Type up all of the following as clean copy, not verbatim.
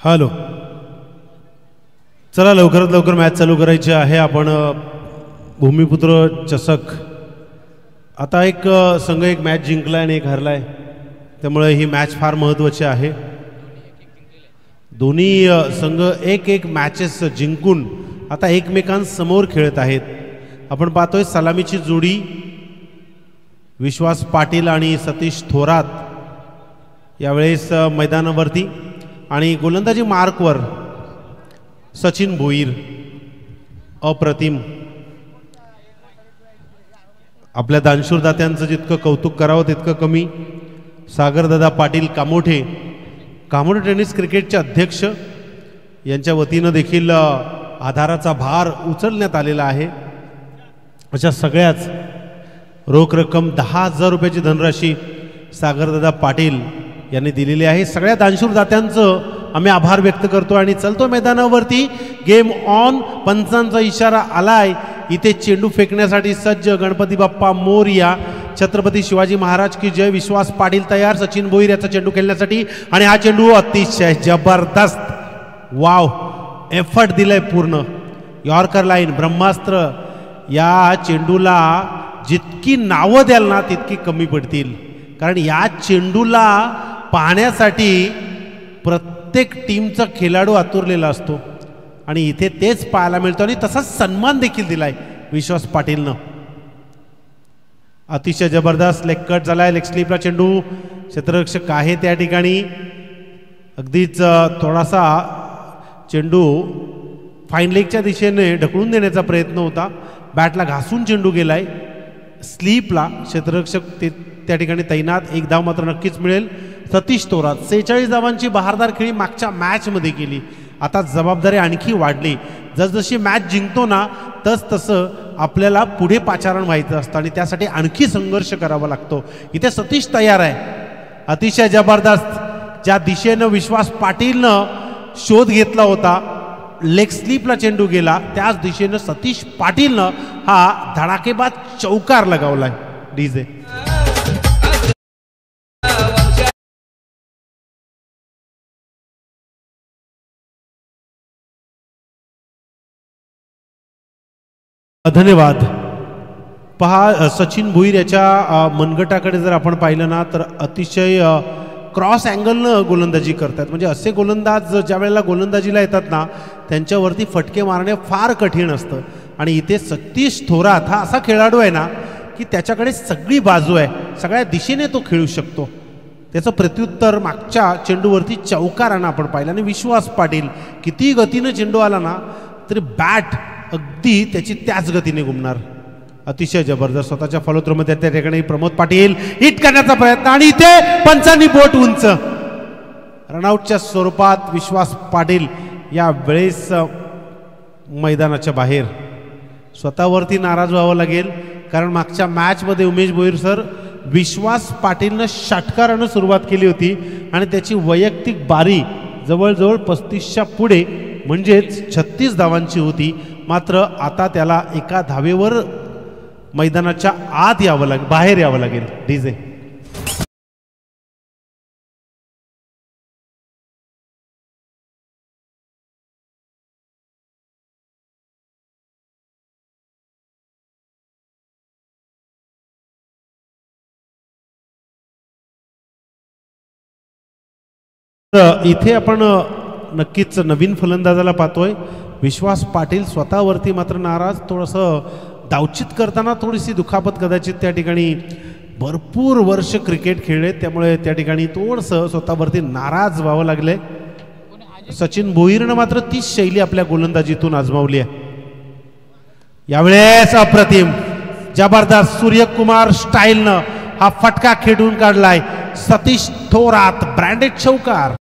Hello, चला लवकरात लवकर मॅच चालू करायची आहे. आपण भूमिपुत्र चषक, आता एक संघ एक मॅच जिंकला आणि एक हरलाय, त्यामुळे ही मॅच फार महत्त्वाची आहे. दोन्ही संघ एक एक मॅचेस जिंकून आता एकमेकांसमोर खेळत आहेत. आपण पाहतोय सलामीची जोडी विश्वास पाटील आणि सतीश थोरात यावेळेस मैदानावरती, आणि गोलंदाजी मार्कवर सचिन भोईर. अप्रतिम. आपल्या दानशूर दात्यांचं जितकं कौतुक करावं तितकं कमी. सागरदादा पाटील कामोठे, कामोठे टेनिस क्रिकेटचे अध्यक्ष, यांच्या वतीनं देखील आधाराचा भार उचलण्यात आलेला आहे. अशा सगळ्याच रोख रक्कम 10,000 रुपयाची धनराशी सागरदादा पाटील यांनी दिलेली आहे. सगळ्या दानशूर दात्यांचं आम्ही आभार व्यक्त करतो आणि चलतो मैदानावरती. Game on. पंचांचा इशारा आलाय. इथे चेंडू फेकण्यासाठी सज्ज. गणपती बाप्पा मोरया. छत्रपती शिवाजी महाराज की जय. विश्वास पाटील तयार. सचिन भोईर याचा चेंडू खेळण्यासाठी, आणि हा चेंडू अतिशय जबरदस्त. वाव, एफर्ट दिलाय पूर्ण. यॉर्कर लाईन, ब्रह्मास्त्र. या चेंडूला जितकी नावं द्याल ना तितकी कमी पडतील, कारण या चेंडूला पाहण्यासाठी प्रत्येक टीमचा खेळाडू आतुरलेला असतो आणि इथे तेच पाहायला मिळतो. आणि तसाच सन्मान देखील दिलाय विश्वास पाटीलनं. अतिशय जबरदस्त लेग कट झालाय. लेग स्लिपला चेंडू. क्षेत्ररक्षक आहे त्या ठिकाणी. अगदीच थोडासा चेंडू फाईन लेगच्या दिशेने ढकलून देण्याचा प्रयत्न होता. बॅटला घासून चेंडू गेलाय स्लीपला. क्षेत्ररक्षक त्या ठिकाणी तैनात. एक धाव मात्र नक्कीच मिळेल. सतीश थोरात 46 धावांची बहारदार खेळी मागच्या मॅचमध्ये केली. आता जबाबदारी आणखी वाढली. जसजशी मॅच जिंकतो ना तसं आपल्याला पुढे पाचारण व्हायचं असतं आणि त्यासाठी आणखी संघर्ष करावा लागतो. इथे सतीश तयार आहे. अतिशय जबरदस्त. ज्या दिशेनं विश्वास पाटीलनं शोध घेतला होता, लेग स्लिपला चेंडू गेला, त्याच दिशेनं सतीश पाटीलनं हा धडाकेबाज चौकार लगावलाय. डीजे धन्यवाद. पहा, सचिन भोईर याच्या मनगटाकडे जर आपण पाहिलं ना तर अतिशय क्रॉस अँगलनं गोलंदाजी करतात. म्हणजे असे गोलंदाज ज्या वेळेला गोलंदाजीला येतात ना त्यांच्यावरती फटके मारणे फार कठीण असतं. आणि इथे सतीश थोरात हा असा खेळाडू आहे ना की त्याच्याकडे सगळी बाजू आहे, सगळ्या दिशेने तो खेळू शकतो. त्याचं प्रत्युत्तर मागच्या चेंडूवरती चौकारानं आपण पाहिलं. आणि विश्वास पाटील किती गतीनं चेंडू आला ना तरी बॅट अगदी त्याची त्याच गतीने घुमणार. अतिशय जबरदस्त. स्वतःच्या फॉलोथ्रोमध्ये त्या ठिकाणी प्रमोद पाटील हिट करण्याचा प्रयत्न, आणि इथे पंचांनी बोट उंच. रनआउटच्या स्वरूपात विश्वास पाटील या वेळेस मैदानाच्या बाहेर. स्वतःवरती नाराज व्हावं लागेल, कारण मागच्या मॅचमध्ये उमेश भोईर सर विश्वास पाटीलनं षटकारानं सुरुवात केली होती आणि त्याची वैयक्तिक बारी जवळजवळ 35च्या पुढे म्हणजेच 36 धावांची होती. मात्र आता त्याला एका धावेवर मैदानाच्या आत यावं लागेल, बाहेर यावं लागेल. डीजे इथे आपण नक्कीच नवीन फलंदाजाला पाहतोय. विश्वास पाटील स्वतःवरती मात्र नाराज. थोडंसं डावचित करताना थोडीशी दुखापत कदाचित त्या ठिकाणी. भरपूर वर्ष क्रिकेट खेळले त्यामुळे त्या ठिकाणी थोडंसं स्वतःवरती नाराज व्हावं लागले. सचिन भोईरनं मात्र तीच शैली आपल्या गोलंदाजीतून आजमावली आहे. यावेळेस अप्रतिम जबरदस्त सूर्यकुमार स्टाईलनं हा फटका खेळून काढलाय. सतीश थोरात ब्रँडेड चौकार.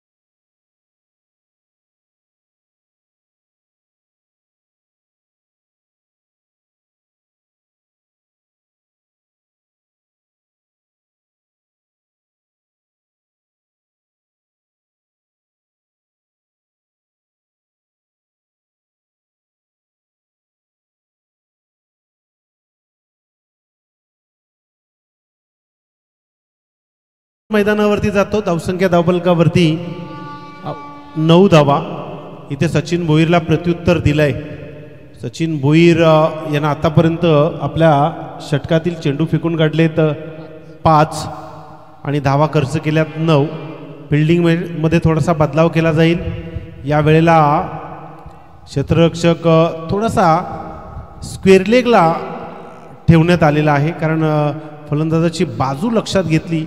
मैदानावरती जातो. धावसंख्या धावफलकावरती 9 धावा. इथे सचिन भोईरला प्रत्युत्तर दिलंय. सचिन भोईर यांना आतापर्यंत आपल्या षटकातील चेंडू फेकून काढलेत 5 आणि धावा खर्च केल्यात 9. फिल्डिंगमध्ये थोडासा बदलाव केला जाईल. यावेळेला क्षेत्ररक्षक थोडासा स्क्वेअर लेगला ठेवण्यात आलेला आहे, कारण फलंदाजाची बाजू लक्षात घेतली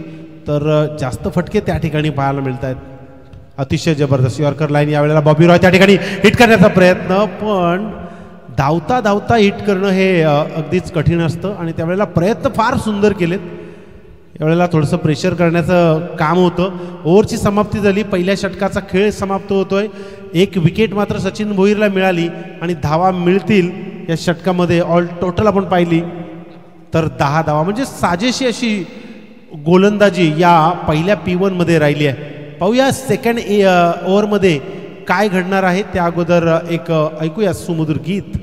तर जास्त फटके त्या ठिकाणी पाहायला मिळत आहेत. अतिशय जबरदस्त यॉर्कर लाईन. यावेळेला बॉबी रॉय त्या ठिकाणी हिट करण्याचा प्रयत्न, पण धावता धावता हिट करणं हे अगदीच कठीण असतं आणि त्यावेळेला प्रयत्न फार सुंदर केलेत. यावेळेला थोडंसं प्रेशर करण्याचं काम होतं. ओव्हरची समाप्ती झाली. पहिल्या षटकाचा खेळ समाप्त होतोय. एक विकेट मात्र सचिन भोईरला मिळाली आणि धावा मिळतील या षटकामध्ये. ऑल टोटल आपण पाहिली तर 10 धावा, म्हणजे साजेशी अशी गोलंदाजी या पहिल्या P1 मध्ये राहिली आहे. पाहूया सेकंड ओव्हरमध्ये काय घडणार आहे. त्या अगोदर एक ऐकूया सुमधुर गीत.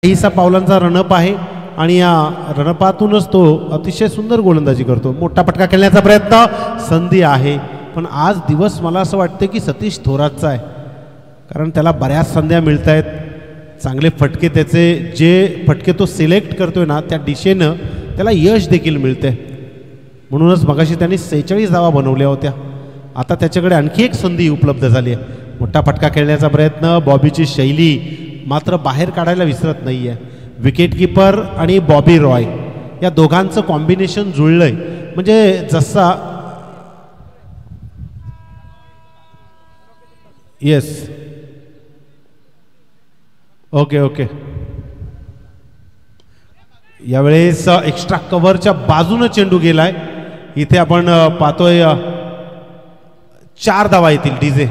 काहीसा पावलांचा रणप आहे आणि या रणपातूनच तो अतिशय सुंदर गोलंदाजी करतो. मोठा पटका खेळण्याचा प्रयत्न, संधी आहे, पण आज दिवस मला असं वाटतं की सतीश थोरातचा आहे, कारण त्याला बऱ्याच संध्या मिळत आहेत. चांगले फटके, त्याचे जे फटके तो सिलेक्ट करतोय ना त्या दिशेनं त्याला यश देखील मिळते. म्हणूनच मगाशी त्यांनी 46 धावा बनवल्या होत्या. आता त्याच्याकडे आणखी एक संधी उपलब्ध झाली आहे. मोठा फटका खेळण्याचा प्रयत्न, बॉबीची शैली मात्र बाहेर काढायला विसरत नाही आहे. विकेट किपर आणि बॉबी रॉय या दोघांचं कॉम्बिनेशन जुळलंय, म्हणजे जसा येस ओके यावेळेस एक्स्ट्रा कव्हरच्या बाजूनं चेंडू गेलाय. इथे आपण पाहतोय 4 धावा येतील. डीजे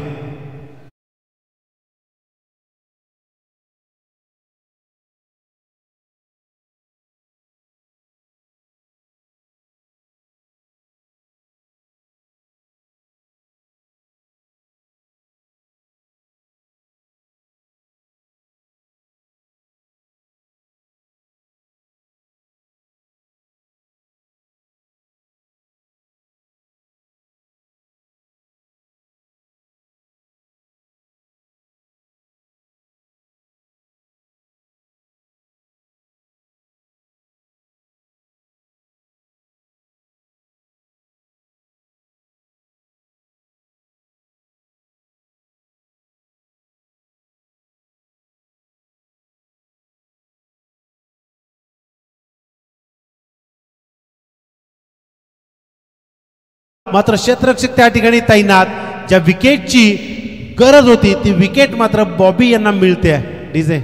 मात्र क्षेत्ररक्षक त्या ठिकाणी तैनात. ज्या विकेटची गरज होती ती विकेट मात्र बॉबी यांना मिळते. डीजे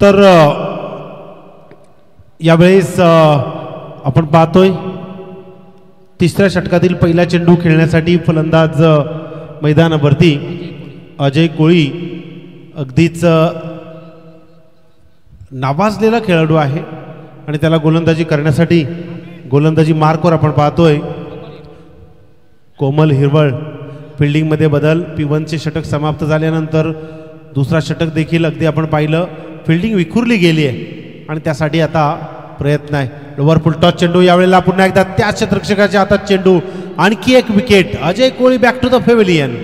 तर यावेळेस आपण पाहतोय तिसऱ्या षटकातील पहिला चेंडू खेळण्यासाठी फलंदाज मैदानावरती अजय कोळी अगदीच नावाजलेला खेळाडू आहे आणि त्याला गोलंदाजी करण्यासाठी गोलंदाजी मार्कवर आपण पाहतोय कोमल हिरवळ. फिल्डिंगमध्ये बदल. P1चे षटक समाप्त झाल्यानंतर दुसरा षटक देखील अगदी आपण पाहिलं फिल्डिंग विखुरली गेली आहे आणि त्यासाठी आता प्रयत्न आहे. लोअर फुल टॉस चेंडू यावेळेला पुन्हा एकदा त्याच क्षेत्ररक्षकाच्या हातात चेंडू. आणखी एक wicket. Ajay Koli back to the pavilion.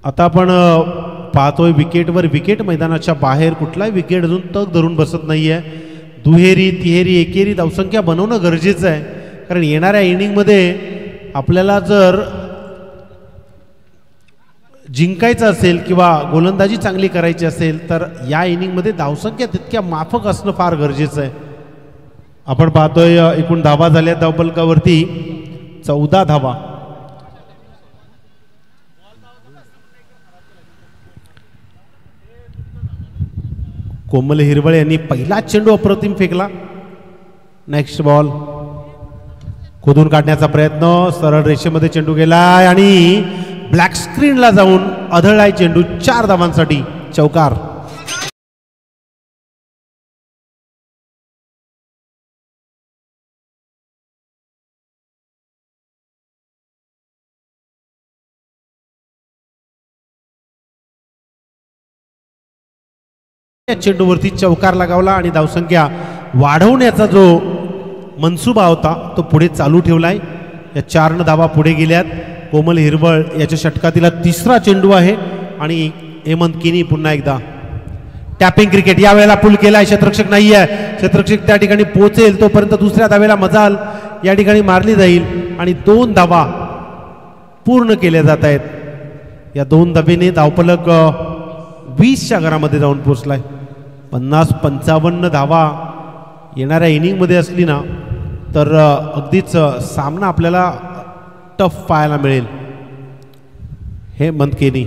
आता आपण पाहतोय विकेटवर विकेट. मैदानाच्या बाहेर कुठलाही विकेट अजून तग धरून बसत नाहीये. दुहेरी तिहेरी एकेरी धावसंख्या बनवणं गरजेचं आहे कारण येणाऱ्या इनिंगमध्ये आपल्याला जर जिंकायचं असेल किंवा गोलंदाजी चांगली करायची असेल तर या इनिंगमध्ये धावसंख्या तितक्या माफक असणं फार गरजेचं आहे. आपण पाहतोय एकूण धावा झाल्या धावफलकावरती 14 धावा. कोमल हिरवळ यांनी पहिला चेंडू अप्रतिम फेकला. नेक्स्ट बॉल खोदून काढण्याचा प्रयत्न. सरळ रेषेमध्ये चेंडू गेलाय आणि ब्लॅक स्क्रीनला जाऊन आदळलाय चेंडू. 4 धावांसाठी चौकार. चेंडूवरती चौकार लगावला आणि धावसंख्या वाढवण्याचा जो मनसुबा होता तो पुढे चालू ठेवलाय. या 4 धावा पुढे गेल्यात. कोमल हिरवळ याच्या षटकातील तिसरा चेंडू आहे आणि हेमंत किनी पुन्हा एकदा टॅपिंग क्रिकेट. यावेळेला पुल केलाय. क्षेत्ररक्षक नाही आहे. क्षेत्ररक्षक त्या ठिकाणी पोहोचेल तोपर्यंत दुसऱ्या धावेला मजाल या ठिकाणी मारली जाईल आणि 2 धावा पूर्ण केल्या जात आहेत. या 2 धावेने धावफलक 20च्या घरामध्ये जाऊन पोहोचलाय. 50-55 धावा येणाऱ्या इनिंगमध्ये असली ना तर अगदीच सामना आपल्याला टफ पाहायला मिळेल. हेमंत केनी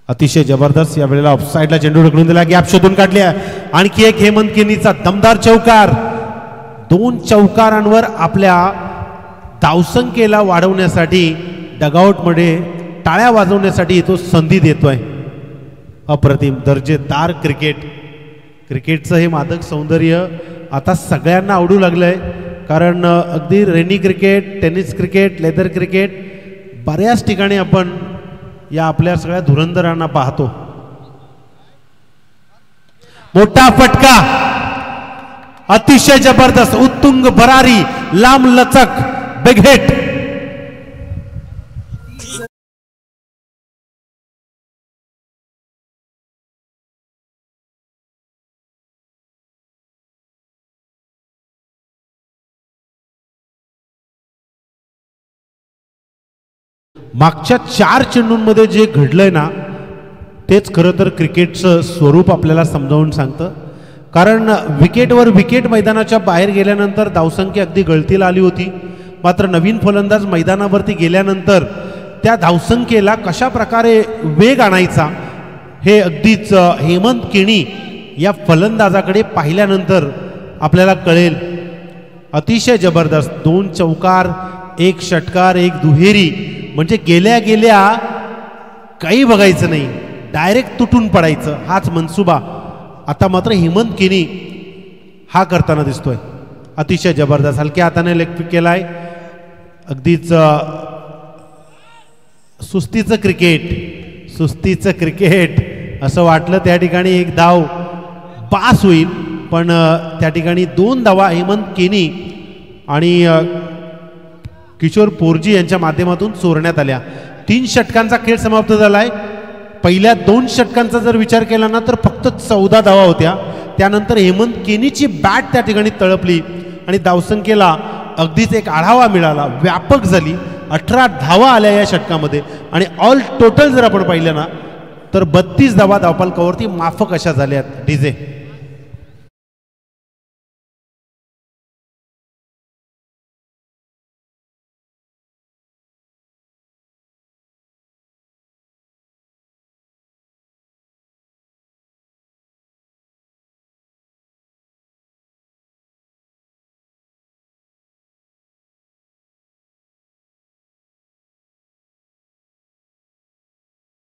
अतिशय जबरदस्त. या वेळेला ऑफसाईडला चेंडू ढकलून दिला. गॅप शोधून काढल्या. आणखी एक हेमंत केनीचा दमदार चौकार. 2 चौकारांवर आपल्या धावसंख्येला वाढवण्यासाठी डगआउटमध्ये टाळ्या वाजवण्यासाठी तो संधी देतोय. अप्रतिम दर्जेदार क्रिकेट. क्रिकेटचं हे मादक सौंदर्य आता सगळ्यांना आवडू लागलंय कारण अगदी rainy cricket, tennis cricket, leather cricket बऱ्याच ठिकाणी आपण या आपल्या सगळ्या धुरंधरांना पाहतो. मोठा फटका. अतिशय जबरदस्त उत्तुंग भरारी लांब लचक बिग हिट. मागच्या 4 चेंडूंमध्ये जे घडलंय ना तेच खरं तर क्रिकेटचं स्वरूप आपल्याला समजावून सांगतं कारण विकेटवर विकेट मैदानाच्या बाहेर गेल्यानंतर धावसंख्या अगदी गळतीला आली होती. मात्र नवीन फलंदाज मैदानावरती गेल्यानंतर त्या धावसंख्येला कशा प्रकारे वेग आणायचा हे अगदीच हेमंत केनी या फलंदाजाकडे पाहिल्यानंतर आपल्याला कळेल. अतिशय जबरदस्त. 2 चौकार, 1 षटकार, 1 दुहेरी म्हणजे गेल्या गेल्या काही बघायचं नाही. डायरेक्ट तुटून पडायचं हाच मनसुबा आता मात्र हेमंत केनी हा करताना दिसतोय. अतिशय जबरदस्त. हलक्या हाताने लेग पिक केलाय. अगदीच सुस्तीचं क्रिकेट असं वाटलं त्या ठिकाणी 1 धाव पास होईल पण त्या ठिकाणी 2 धावा हेमंत केनी आणि किशोर पोरजी यांच्या माध्यमातून चोरण्यात आल्या. 3 षटकांचा खेळ समाप्त झालाय. पहिल्या 2 षटकांचा जर विचार केला ना तर फक्त 14 धावा होत्या. त्यानंतर हेमंत केनीची बॅट त्या ठिकाणी तळपली आणि धावसंख्येला अगदीच एक आढावा मिळाला, व्यापक झाली. 18 धावा आल्या या षटकामध्ये आणि ऑल टोटल जर आपण पाहिलं ना तर 32 धावा धावफलकावरती माफक अशा झाल्यात. डीजे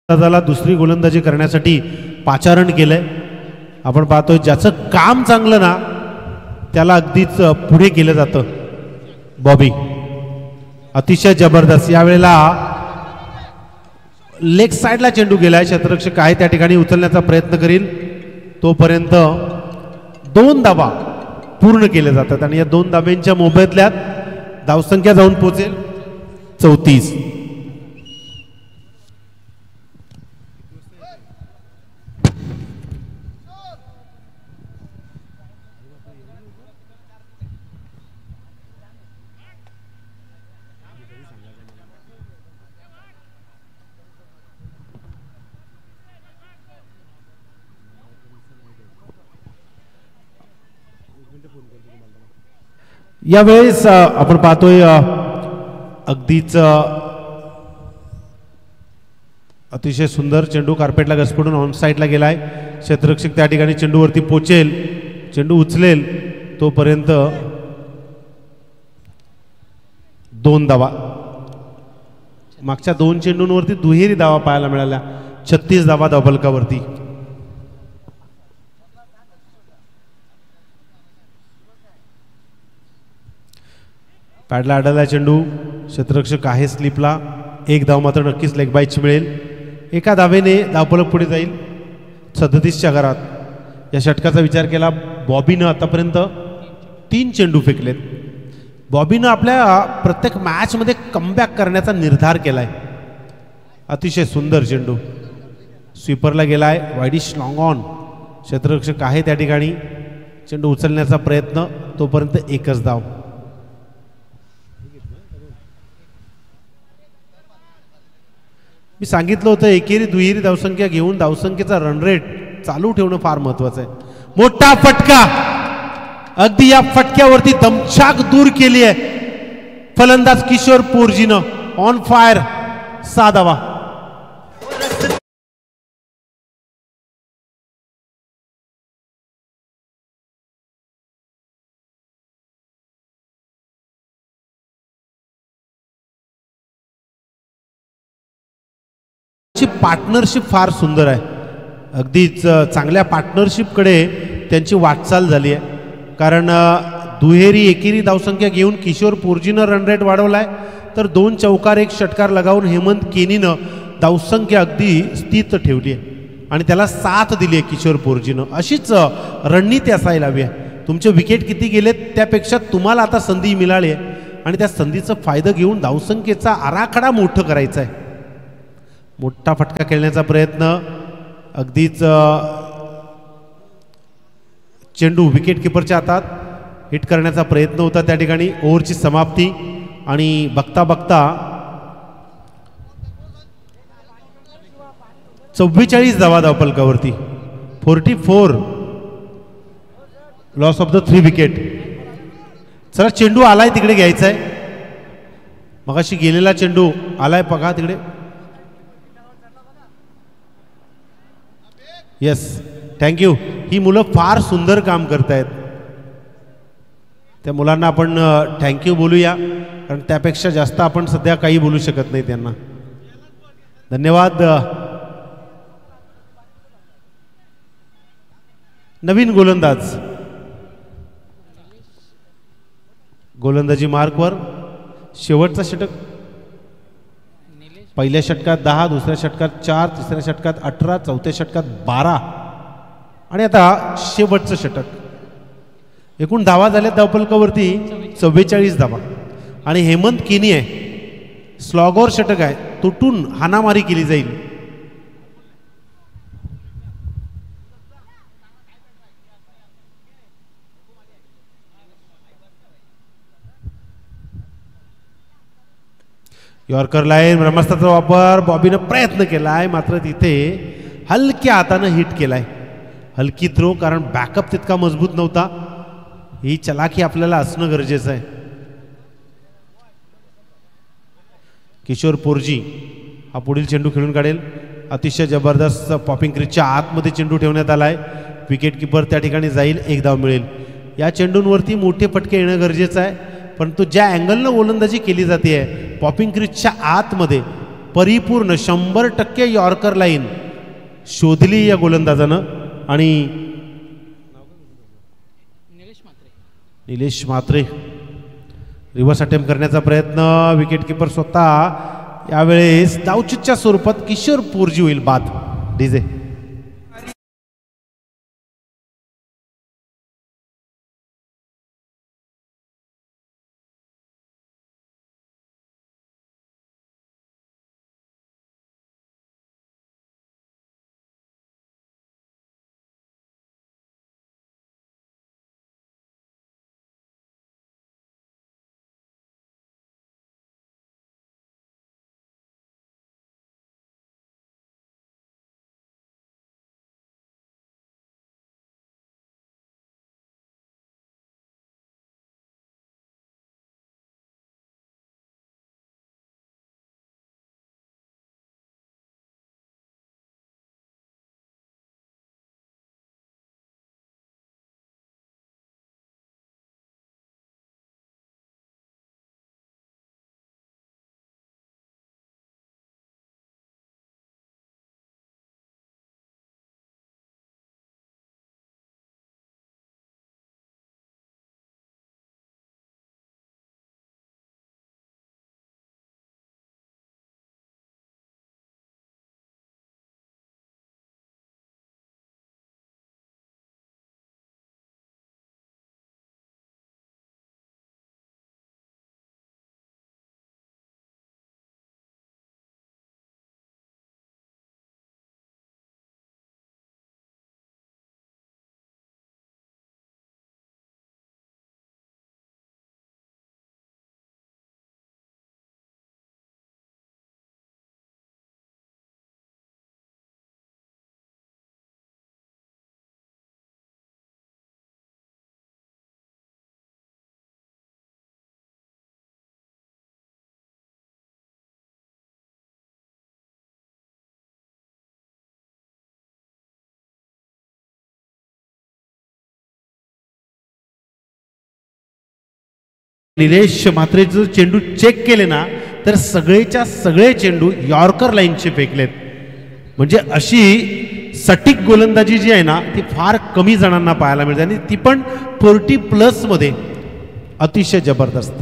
झाला दुसरी गोलंदाजी करण्यासाठी पाचारण केलंय. आपण पाहतोय ज्याचं काम चांगलं ना त्याला अगदीच पुढे केलं जातं. बॉबी अतिशय जबरदस्त. यावेळेला लेग साइडला चेंडू गेलाय. क्षेत्ररक्षक आहे त्या ठिकाणी उचलण्याचा प्रयत्न करील तोपर्यंत 2 धावा पूर्ण केले जातात आणि या 2 धाब्यांच्या मोबदल्यात धावसंख्या जाऊन पोहोचेल 34. यावेळेस आपण पाहतोय अगदीच अतिशय सुंदर चेंडू कार्पेटला घसपडून ऑन साईडला गेलाय. क्षेत्ररक्षक त्या ठिकाणी चेंडूवरती पोचेल, चेंडू उचलेल तोपर्यंत 2 धावा. मागच्या 2 चेंडूंवरती दुहेरी धावा पाहायला मिळाल्या. 36 धावा धावफलकावरती. पॅडला अडला चेंडू. क्षेत्ररक्षक आहे स्लिपला. 1 धाव मात्र नक्कीच लेग बायची मिळेल. एका धावेने धावफलक पुढे जाईल 37च्या घरात. या षटकाचा विचार केला बॉबीनं आतापर्यंत 3 चेंडू फेकलेत. बॉबीनं आपल्या प्रत्येक मॅचमध्ये कमबॅक करण्याचा निर्धार केलाय. अतिशय सुंदर चेंडू स्वीपरला गेलाय. Widish long on. क्षेत्ररक्षक आहे त्या ठिकाणी. चेंडू उचलण्याचा प्रयत्न तोपर्यंत 1च धाव. मी सांगितलं होतं एकेरी दुहेरी धावसंख्या घेऊन धावसंख्येचा रन रेट चालू ठेवणं फार महत्वाचं आहे. मोठा फटका. अगदी या फटक्यावरती दमछाक दूर केली आहे फलंदाज किशोर पोरजीनं. ऑन फायर 6 धावा. पार्टनरशिप फार सुंदर आहे. अगदीच चांगल्या पार्टनरशिपकडे त्यांची वाटचाल झाली आहे. कारण दुहेरी एकेरी धावसंख्या घेऊन किशोर पोरजीनं रन रेट वाढवलाय तर 2 चौकार 1 षटकार लगावून हेमंत केनीनं धावसंख्या अगदी स्थित ठेवली आहे आणि त्याला साथ दिली आहे किशोर पोरजीनं. अशीच रणनीती असायला हवी आहे. तुमचे विकेट किती गेलेत त्यापेक्षा तुम्हाला आता संधी मिळाली आहे आणि त्या संधीचा फायदा घेऊन धावसंख्येचा आराखडा मोठं करायचा आहे. मोठा फटका खेळण्याचा प्रयत्न. अगदीच चेंडू विकेट किपरच्या हातात हिट करण्याचा प्रयत्न होता त्या ठिकाणी. ओव्हरची समाप्ती आणि बघता बघता 44 धावा धावफलकावरती. 44. Loss of the 3 wicket. चला चेंडू आलाय तिकडे घ्यायचा आहे. मगाशी गेलेला चेंडू आलाय बघा तिकडे. Yes thank you. ही मुलं फार सुंदर काम करतायत. त्या मुलांना आपण थँक्यू बोलूया कारण त्यापेक्षा जास्त आपण सध्या काही बोलू शकत नाही त्यांना. धन्यवाद. नवीन गोलंदाज गोलंदाजी मार्कवर. शेवटचा षटक. पहिल्या षटकात 10, दुसऱ्या षटकात 4, तिसऱ्या षटकात 18, चौथ्या षटकात 12 आणि आता शेवटचं षटक. एकूण धावा झाल्या धावफलकावरती 44 धावा आणि हेमंत केनी आहे. स्लॉगवर षटक आहे. तुटून हाणामारी केली जाईल. यॉर्कर लाईन ब्रह्मास्त्राचा वापर बॉबीनं प्रयत्न केलाय, मात्र तिथे हलक्या हातानं हिट केलाय. हलकी थ्रो, कारण बॅकअप तितका मजबूत नव्हता. ही चलाखी आपल्याला असणं गरजेचं आहे. किशोर पोरजी हा पुढील चेंडू खेळून काढेल. अतिशय जबरदस्त पॉपिंग क्रीजच्या आतमध्ये चेंडू ठेवण्यात आलाय. विकेट किपर त्या ठिकाणी जाईल, एक धाव मिळेल. या चेंडूंवरती मोठे फटके येणं गरजेचं आहे, परंतु ज्या अँगलनं गोलंदाजी केली जाते आहे पॉपिंग क्रीजच्या आतमध्ये परिपूर्ण 100% यॉर्कर लाईन शोधली या गोलंदाजानं. आणि निलेश म्हात्रे रिव्हर्स अटेम्प्ट करण्याचा प्रयत्न. विकेट किपर स्वतः यावेळेस धावचूकच्या स्वरूपात किशोर पोरजी होईल बाद. डीजे निलेश म्हात्रेचं चेंडू चेक केले ना तर सगळेच्या सगळे चेंडू यॉर्कर लाईनचे फेकलेत. म्हणजे अशी सटीक गोलंदाजी जी आहे ना ती फार कमी जणांना पाहायला मिळते, आणि ती पण 40+ मध्ये. अतिशय जबरदस्त.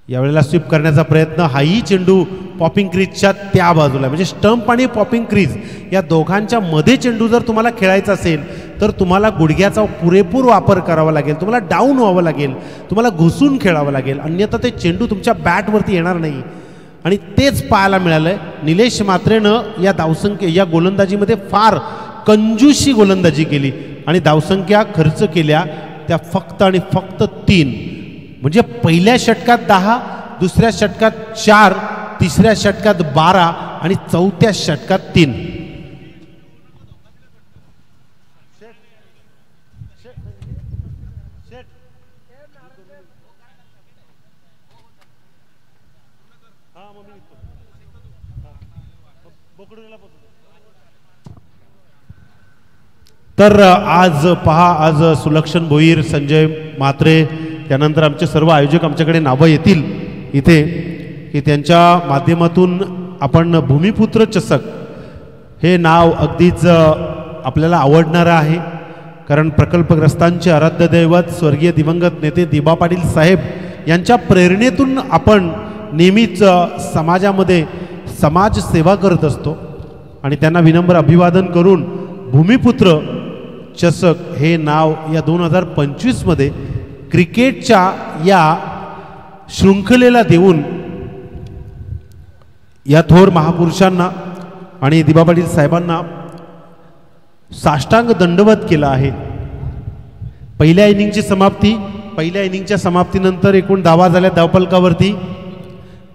यावेळेला स्वीप करण्याचा प्रयत्न. हाही चेंडू पॉपिंग क्रीजच्या त्या बाजूला, म्हणजे स्टंप आणि पॉपिंग क्रीज या दोघांच्या मध्ये चेंडू जर तुम्हाला खेळायचा असेल तर तुम्हाला गुडघ्याचा पुरेपूर वापर करावा लागेल, तुम्हाला डाऊन व्हावं लागेल, तुम्हाला घुसून खेळावं लागेल, अन्यथा ते चेंडू तुमच्या बॅटवरती येणार नाही. आणि तेच पाहायला मिळालंय. निलेश म्हात्रेनं या धावसंख्या या गोलंदाजीमध्ये फार कंजूशी गोलंदाजी केली आणि धावसंख्या खर्च केल्या त्या फक्त आणि फक्त 3. म्हणजे पहिल्या षटकात 10, दुसऱ्या षटकात 4, तिसऱ्या षटकात 12 आणि चौथ्या षटकात 3. तर आज पहा, आज सुलक्षण भोईर, संजय म्हात्रे, त्यानंतर आमचे सर्व आयोजक आमच्याकडे नावं येतील इथे की त्यांच्या माध्यमातून आपण भूमिपुत्र चषक हे नाव अगदीच आपल्याला आवडणारं आहे. कारण प्रकल्पग्रस्तांचे आराध्य दैवत स्वर्गीय दिवंगत नेते दिबा पाटील साहेब यांच्या प्रेरणेतून आपण नेहमीच समाजामध्ये समाजसेवा करत असतो आणि त्यांना विनम्र अभिवादन करून भूमिपुत्र चषक हे नाव या 2025 मध्ये क्रिकेटच्या या शृंखलेला देऊन या थोर महापुरुषांना आणि दिबा पाटील साहेबांना साष्टांग दंडवत केला आहे. पहिल्या इनिंगची समाप्ती, पहिल्या इनिंगच्या समाप्तीनंतर एकूण धावा झाल्या धावफलकावरती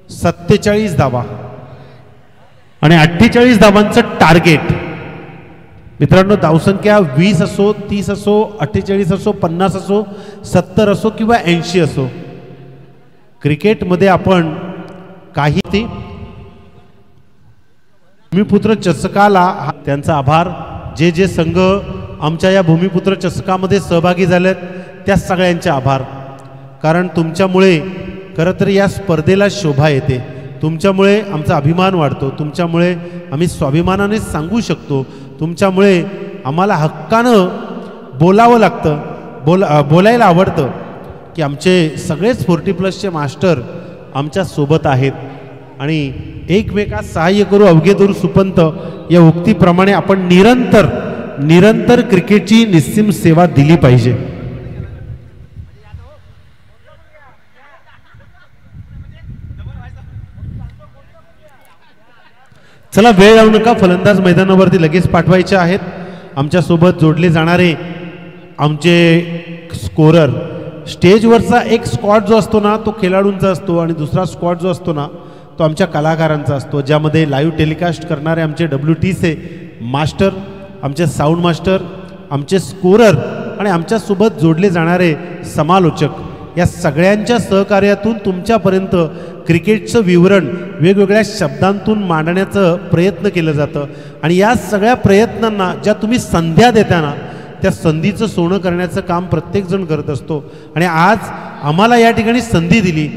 47 धावा आणि 48 धावांचं टार्गेट. मित्रांनो, धावसंख्या 20 असो, 30 असो, 48 असो, 50 असो, 70 असो किंवा 80 असो, क्रिकेटमध्ये आपण काही भूमिपुत्र चषकाला त्यांचा आभार. जे जे संघ आमच्या या भूमिपुत्र चषकामध्ये सहभागी झालेत त्या सगळ्यांचे आभार. कारण तुमच्यामुळे खरं तर या स्पर्धेला शोभा येते. तुमच्यामुळे आमचा अभिमान वाढतो. तुमच्यामुळे आम्ही स्वाभिमानाने सांगू शकतो. तुमच्यामुळे आम्हाला हक्कानं बोलावं लागतं, बोलायला आवडतं की आमचे सगळेच 40+ मास्टर आमच्या सोबत आहेत आणि एकमेकास सहाय्य करू अवघे दूर सुपंत या उक्तीप्रमाणे आपण निरंतर क्रिकेटची निस्सीम सेवा दिली पाहिजे. चला, वेळ लावू नका. फलंदाज मैदानावरती लगेच पाठवायचे आहेत. आमच्यासोबत जोडले जाणारे आमचे स्कोरर. स्टेजवरचा एक स्क्वॉड जो असतो ना तो खेळाडूंचा असतो आणि दुसरा स्क्वॉड जो असतो ना तो आमच्या कलाकारांचा असतो, ज्यामध्ये लाईव्ह टेलिकास्ट करणारे आमचे WTC मास्टर, आमचे साऊंड मास्टर, आमचे स्कोरर आणि आमच्यासोबत जोडले जाणारे समालोचक या सगळ्यांच्या सहकार्यातून तुमच्यापर्यंत क्रिकेटचं विवरण वेगवेगळ्या शब्दांतून मांडण्याचं प्रयत्न केलं जातं. आणि या सगळ्या प्रयत्नांना ज्या तुम्ही संध्या देता ना त्या संधीचं सोनं करण्याचं काम प्रत्येकजण करत असतो. आणि आज आम्हाला या ठिकाणी संधी दिली,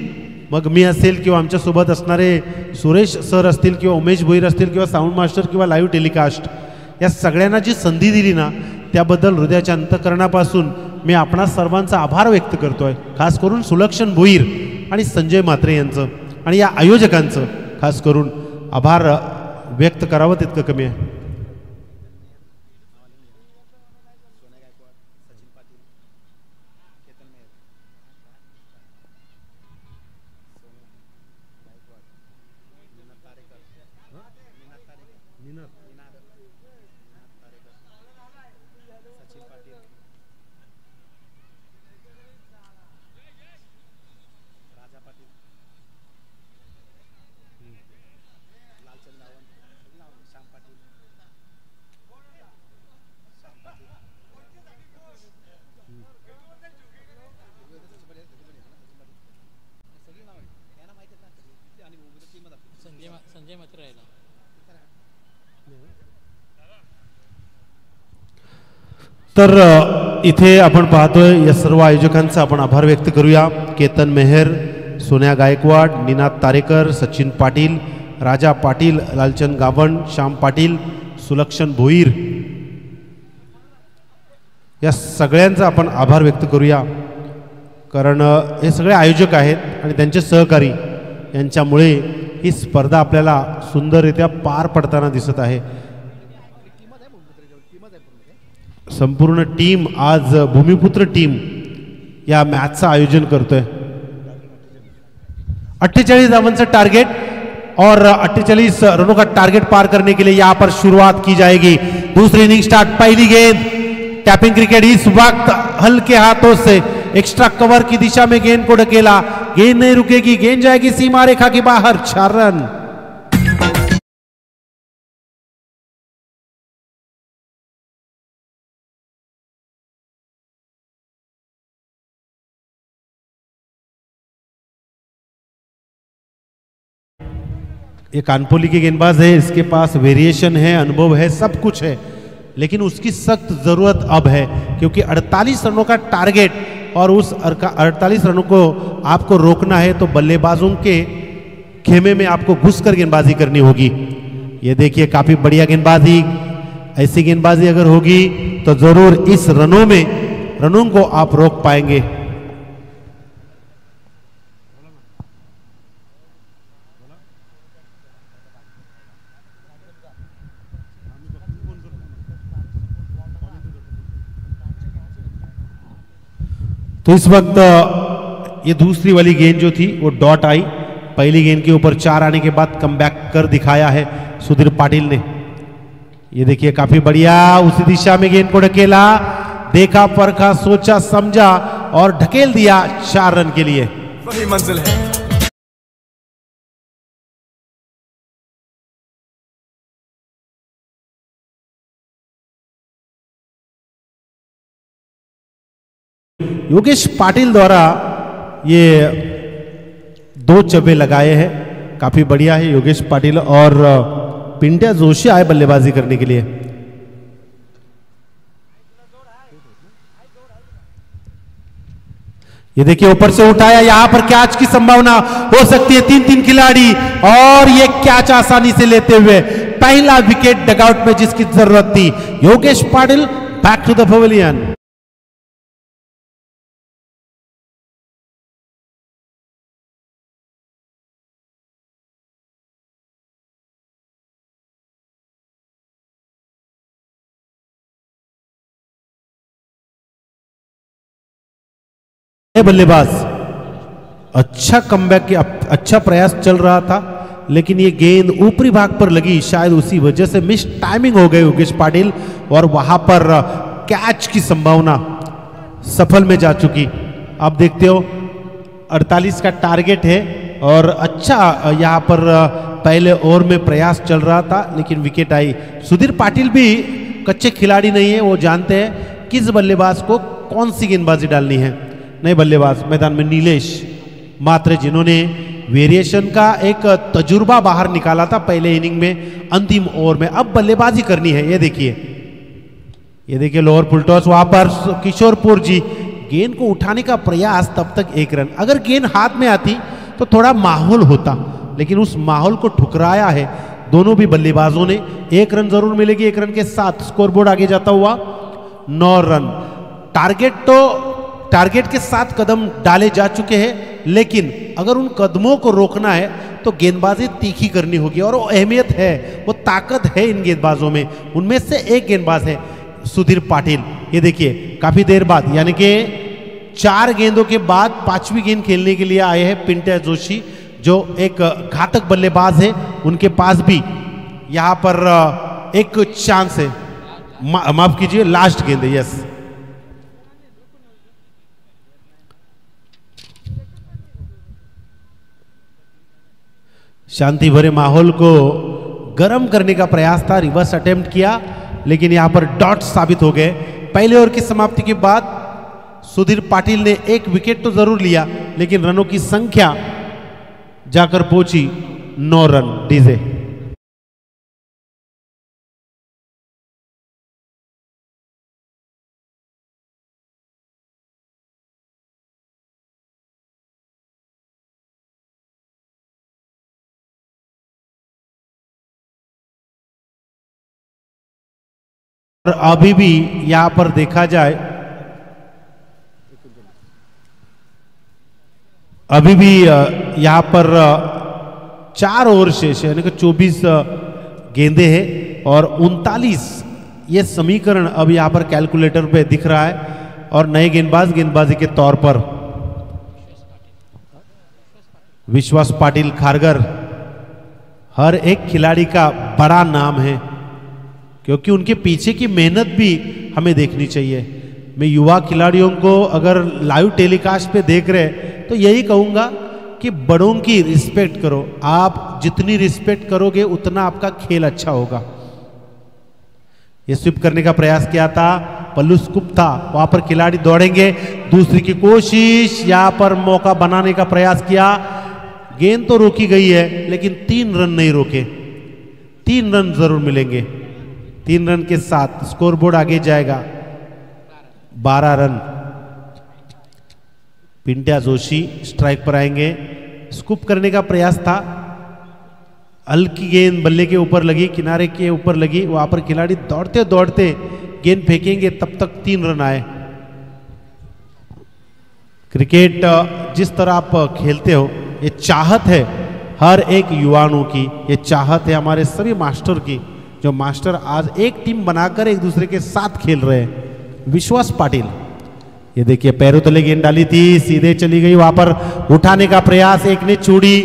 मग मी असेल किंवा आमच्यासोबत असणारे सुरेश सर असतील किंवा उमेश भोईर असतील किंवा साऊंड मास्टर किंवा लाईव्ह टेलिकास्ट, या सगळ्यांना जी संधी दिली ना त्याबद्दल हृदयाच्या अंतःकरणापासून मी आपणा सर्वांचा आभार व्यक्त करतोय. खास करून सुलक्षण भोईर आणि संजय म्हात्रे यांचं आणि या आयोजकांचं खास करून आभार व्यक्त करावं तितकं कमी आहे. तर इथे आपण पाहतोय या सर्व आयोजकांचा आपण आभार व्यक्त करूया. केतन मेहर, सोन्या गायकवाड, निनाद तारेकर, सचिन पाटील, राजा पाटील, लालचंद गावण, श्याम पाटील, सुलक्षण भोईर या सगळ्यांचा आपण आभार व्यक्त करूया. कारण हे सगळे आयोजक आहेत आणि त्यांचे सहकारी यांच्यामुळे ही स्पर्धा आपल्याला सुंदररित्या पार पडताना दिसत आहे. संपूर्ण टीम आज भूमिपुत्र टीम या मॅचचं आयोजन करतोय. 48 धावों टारगेट और 48 रनों का टारगेट पार करने के लिए यहाँ पर शुरुआत की जाएगी. दूसरी इनिंग स्टार्ट. पहली गेंद टैपिंग क्रिकेट इस वक्त हल्के हाथों से एक्स्ट्रा कवर की दिशा में गेंद को ढकेला. गेंद नहीं रुकेगी, गेंद जाएगी सीमा रेखा के बाहर. 4 रन. ये कानपोली के गेंदबाज है, इसके पास वेरिएशन है, अनुभव है, सब कुछ है, लेकिन उसकी सख्त ज़रूरत अब है क्योंकि 48 रनों का टारगेट और उस 48 रनों को आपको रोकना है तो बल्लेबाजों के खेमे में आपको घुसकर गेंदबाजी करनी होगी. ये देखिए काफ़ी बढ़िया गेंदबाजी. ऐसी गेंदबाजी अगर होगी तो ज़रूर इस रनों को आप रोक पाएंगे. तो इस वक्त ये दूसरी वाली गेंद जो थी वो डॉट आई. पहली गेंद के ऊपर 4 आने के बाद कमबैक कर दिखाया है सुधीर पाटिल ने. ये देखिए काफी बढ़िया उसी दिशा में गेंद को ढकेला, देखा, परखा, सोचा, समझा और ढकेल दिया 4 रन के लिए. वही मंजिल है. योगेश पाटिल द्वारा ये 2 चब्बे लगाए हैं, काफी बढ़िया है। योगेश पाटिल और पिंट्या जोशी आए बल्लेबाजी करने के लिए। ये देखिए ऊपर से उठाया, यहां पर कैच की संभावना हो सकती है। 3-3 खिलाड़ी और ये कैच आसानी से लेते हुए पहला विकेट डगआउट में जिसकी जरूरत थी। Yogesh Patil back to the pavilion. बल्लेबाज अच्छा कमबैक, अच्छा प्रयास चल रहा था, लेकिन ये गेंद ऊपरी भाग पर लगी, शायद उसी वजह से मिस टाइमिंग हो गई योगेश पाटिल और वहां पर कैच की संभावना सफल में जा चुकी। आप देखते हो 48 का टारगेट है और अच्छा यहां पर पहले ओवर में प्रयास चल रहा था, लेकिन विकेट आई। सुधीर पाटिल भी कच्चे खिलाड़ी नहीं है, वो जानते हैं किस बल्लेबाज को कौन सी गेंदबाजी डालनी है। नए बल्लेबाज मैदान में नीलेश मात्रे, जिन्होंने वेरिएशन का एक तजुर्बा बाहर निकाला था पहले इनिंग में, अंतिम ओवर में अब बल्लेबाजी करनी है। ये देखिए लोअर फुल टॉस, वहां पर किशोरपुर जी गेंद को उठाने का प्रयास, तब तक 1 रन। अगर गेंद हाथ में आती तो थोड़ा माहौल होता, लेकिन उस माहौल को ठुकराया है दोनों भी बल्लेबाजों ने। 1 रन जरूर मिलेगी, 1 रन के साथ स्कोरबोर्ड आगे जाता हुआ 9 रन। टारगेट के साथ कदम डाले जा चुके हैं, लेकिन अगर उन कदमों को रोकना है तो गेंदबाजी तीखी करनी होगी और वो अहमियत है, वो ताकत है इन गेंदबाजों में। उनमें से एक गेंदबाज है सुधीर पाटिल। ये देखिए काफी देर बाद, यानी कि 4 गेंदों के बाद 5वीं गेंद खेलने के लिए आए हैं पिंट्या जोशी, जो एक घातक बल्लेबाज है। उनके पास भी यहां पर एक चांस है, माफ कीजिए लास्ट गेंद है। यस, शांति भरे माहौल को गर्म करने का प्रयास था, रिवर्स अटेम्प्ट किया, लेकिन यहां पर डॉट साबित हो गए। पहले ओवर की समाप्ति के बाद सुधीर पाटिल ने 1 विकेट तो जरूर लिया, लेकिन रनों की संख्या जाकर पहुंची 9 रन। डीजे और अभी भी यहां पर देखा जाए, अभी भी यहां पर 4 ओवर शेष है, यानी कि 24 गेंदे हैं और 39 ये समीकरण अब यहां पर कैलकुलेटर पे दिख रहा है। और नए गेंदबाजी के तौर पर विश्वास पाटिल खारगर हर एक खिलाड़ी का बड़ा नाम है, क्योंकि उनके पीछे की मेहनत भी हमें देखनी चाहिए। मैं युवा खिलाड़ियों को अगर लाइव टेलीकास्ट पे देख रहे तो यही कहूंगा कि बड़ों की रिस्पेक्ट करो। आप जितनी रिस्पेक्ट करोगे उतना आपका खेल अच्छा होगा। ये स्विप करने का प्रयास किया था, पल्लू स्कूप था, वहां पर खिलाड़ी दौड़ेंगे, दूसरी की कोशिश, यहां पर मौका बनाने का प्रयास किया, गेंद तो रोकी गई है, लेकिन 3 रन नहीं रोके। 3 रन जरूर मिलेंगे। 3 रन के साथ स्कोरबोर्ड आगे जाएगा 12 रन। पिंट्या जोशी स्ट्राइक पर आएंगे। स्कूप करने का प्रयास था, हल्की गेंद बल्ले के ऊपर लगी, किनारे के ऊपर लगी, वहां पर खिलाड़ी दौड़ते दौड़ते गेंद फेंकेंगे, तब तक 3 रन आए। क्रिकेट जिस तरह आप खेलते हो, ये चाहत है हर एक युवाओं की, ये चाहत है हमारे सभी मास्टर की, जो मास्टर आज एक टीम बनाकर एक दूसरे के साथ खेल रहे हैं। विश्वास पाटिल, ये देखिए पैरों तले गेंद डाली थी, सीधे चली गई, वहां पर उठाने का प्रयास, एक ने छुड़ी,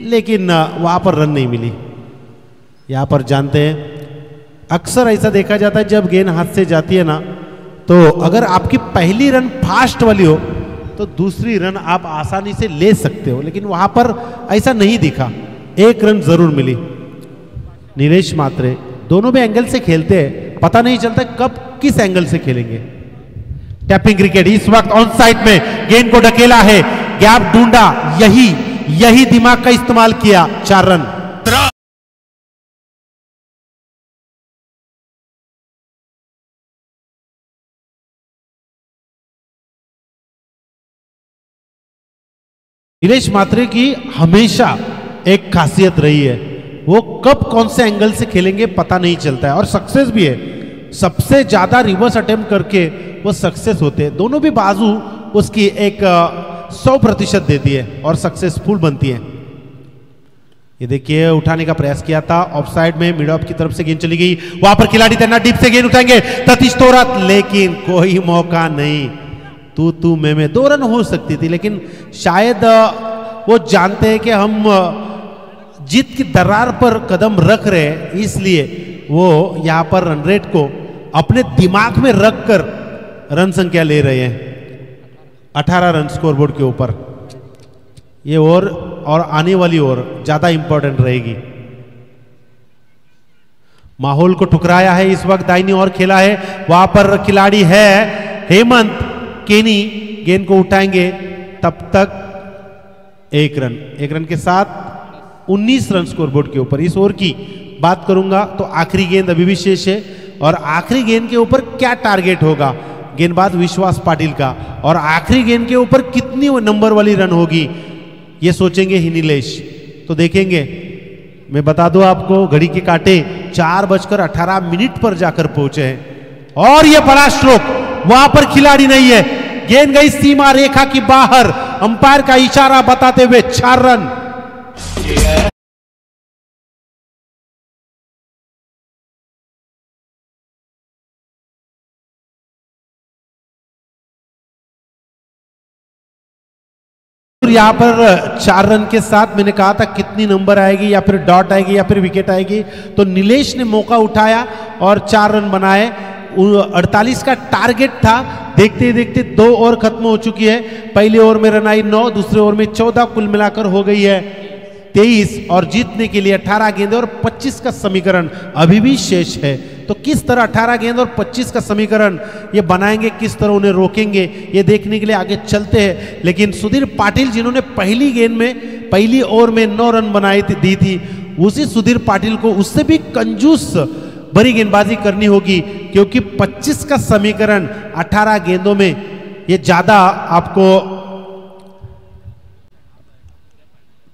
लेकिन वहां पर रन नहीं मिली। यहां पर जानते हैं अक्सर ऐसा देखा जाता है, जब गेंद हाथ से जाती है ना, तो अगर आपकी पहली रन फास्ट वाली हो तो दूसरी रन आप आसानी से ले सकते हो, लेकिन वहां पर ऐसा नहीं दिखा। 1 रन जरूर मिली। नीलेश मात्रे दोनों भी एंगल से खेलते हैं, पता नहीं चलता कब किस एंगल से खेलेंगे। टैपिंग क्रिकेट इस वक्त ऑन साइड में गेंद को ढकेला है, गैप ढूंढा, यही दिमाग का इस्तेमाल किया, 4 रन। नीलेश मात्रे की हमेशा एक खासियत रही है, वो कब कौन से एंगल से खेलेंगे पता नहीं चलता है, और सक्सेस भी है। सबसे ज्यादा रिवर्स अटेम्प्ट करके वो सक्सेस होते हैं। दोनों भी बाजू उसकी एक 100% देती है और सक्सेसफुल बनती है। ये देखिए उठाने का प्रयास किया था, ऑफसाइड में, मिड ऑफ की तरफ से गेंद चली गई, वहां पर खिलाड़ी तैनात, डीप से गेंद उठाएंगे ततीश तोरत, लेकिन कोई मौका नहीं। तू मैं 2 रन हो सकती थी, लेकिन शायद वो जानते हैं कि हम जीत की दरार पर कदम रख रहे हैं, इसलिए वो यहां पर रन रेट को अपने दिमाग में रखकर रन संख्या ले रहे हैं। 18 रन स्कोरबोर्ड के ऊपर। ये ओवर और आने वाली ओवर ज्यादा इंपॉर्टेंट रहेगी। माहौल को ठुकराया है इस वक्त, दाहिनी ओर खेला है, वहां पर खिलाड़ी है हेमंत केनी, गेंद को उठाएंगे, तब तक 1 रन के साथ 19 रन स्कोरबोर्ड के ऊपर। इस ओवर की बात करूंगा तो आखिरी गेंद अभी भी शेष है, और आखिरी गेंद के ऊपर क्या टारगेट होगा गेंदबाज विश्वास पाटिल का, और आखिरी गेंद के ऊपर कितनी नंबर वाली रन होगी ये सोचेंगे ही नीलेश। तो देखेंगे, मैं बता दूं आपको, घड़ी के कांटे 4:18 पर जाकर पहुंचे हैं, और ये बड़ा स्ट्रोक, वहां पर खिलाड़ी नहीं है, गेंद गई सीमा रेखा की बाहर, अंपायर का इशारा बताते हुए 4 रन। यहां पर 4 रन के साथ मैंने कहा था कितनी नंबर आएगी, या फिर डॉट आएगी, या फिर विकेट आएगी, तो नीलेश ने मौका उठाया और 4 रन बनाए। 48 का टारगेट था, देखते देखते 2 ओवर खत्म हो चुकी है। पहले ओवर में रन आई 9, दूसरे ओवर में 14, कुल मिलाकर हो गई है 23, और जीतने के लिए 18 गेंदे और 25 का समीकरण अभी भी शेष है। तो किस तरह 18 गेंद और 25 का समीकरण ये बनाएंगे, किस तरह उन्हें रोकेंगे, ये देखने के लिए आगे चलते हैं। लेकिन सुधीर पाटिल जिन्होंने पहली गेंद में, पहली ओवर में 9 रन बनाई दी थी, उसी सुधीर पाटिल को उससे भी कंजूस भरी गेंदबाजी करनी होगी, क्योंकि 25 का समीकरण 18 गेंदों में ये ज्यादा आपको